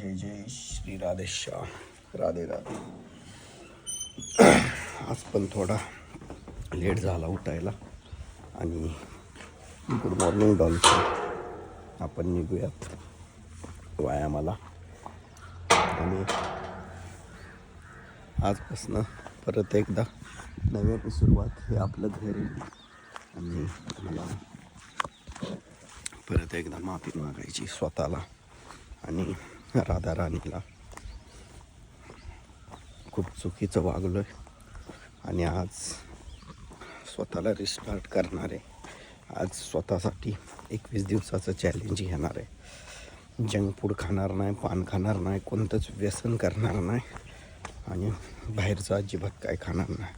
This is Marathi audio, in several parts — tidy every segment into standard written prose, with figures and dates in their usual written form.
जय जय श्री राधेश्याम. राधे राधे. आज पण थोडा लेट झाला उठायला आणि गुड मॉर्निंग डॉल्फिन. आपण निघूयात व्यायामाला आणि आजपासून परत एकदा नव्याने सुरुवात. हे आपलं घर आहे आणि मला परत एकदा माफी मागायची स्वतःला आणि राधा राणीला. खूप चुकीचं वागलो आहे आणि आज स्वतःला रिस्टार्ट करणार आहे. आज स्वतःसाठी 21 दिवसाचं चॅलेंज घेणार आहे. जंक फूड खाणार नाही, पान खाणार नाही, कोणतंच व्यसन करणार नाही आणि बाहेरचं अजिबात काय खाणार नाही.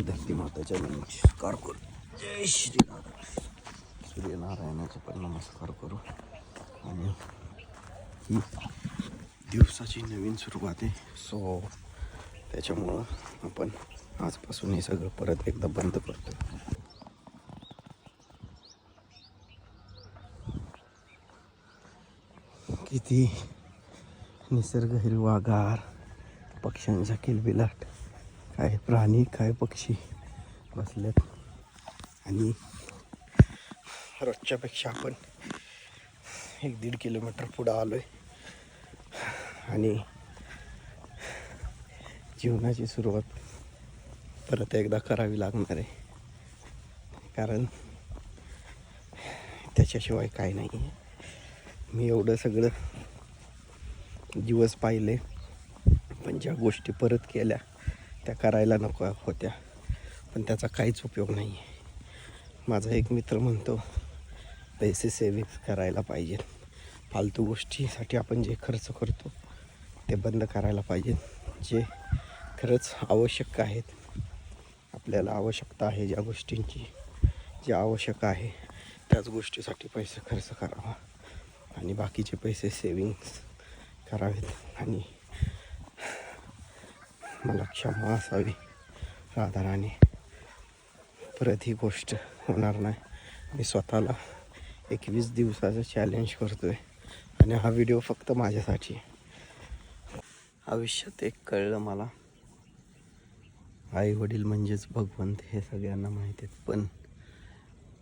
धरती माताच्या नमस्कार करू. जय श्री राधा. सूर्यनारायणाचे पण नमस्कार करू आणि ही दिवसाची नवीन सुरुवात आहे. सो त्याच्यामुळं आपण आजपासून हे सगळं परत एकदा बंद करतो. किती निसर्ग हिरवागार, पक्ष्यांचा किलबिलाट, काय प्राणी काय पक्षी बसलेत आणि रोजच्यापेक्षा आपण 1-1.5 किलोमीटर पुढं आलो आहे आणि जीवनाची सुरुवात परत एकदा करावी लागणार आहे. कारण त्याच्याशिवाय काय नाही आहे. मी एवढं सगळं दिवस पाहिले पण ज्या गोष्टी परत केल्या त्या करायला नको होत्या, पण त्याचा काहीच उपयोग नाही आहे. माझा एक मित्र म्हणतो पैसे सेविंग्स करायला पाहिजे. फालतू गोष्टीसाठी आपण जे खर्च करतो ते बंद करायला पाहिजे. जे खरंच आवश्यक आहेत, आपल्याला आवश्यकता आहे ज्या गोष्टींची, जे आवश्यक आहे त्याच गोष्टीसाठी पैसे खर्च करावा आणि बाकीचे पैसे सेविंग्स करावेत. आणि मला क्षमा असावी राधा राणी. परत ही गोष्ट होणार नाही. मी स्वतःला 21 दिवसाचं चॅलेंज करतो आहे आणि हा व्हिडिओ फक्त माझ्यासाठी. आयुष्यात एक कळलं मला, आई वडील म्हणजेच भगवंत हे सगळ्यांना माहिती आहेत, पण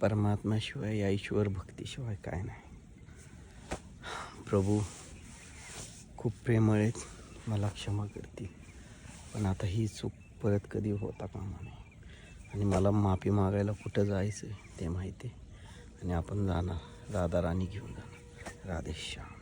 परमात्म्याशिवाय या ईश्वर भक्तीशिवाय काय नाही. प्रभू खूप प्रेमळ आहेत, मला क्षमा करतील, पण आता ही चूक परत कधी होता कामा नये. आणि मला माफी मागायला कुठं जायचं आहे ते माहिती आहे आणि आपण जाणार, राधा राणी घेऊन जाणार. राधेश्याम.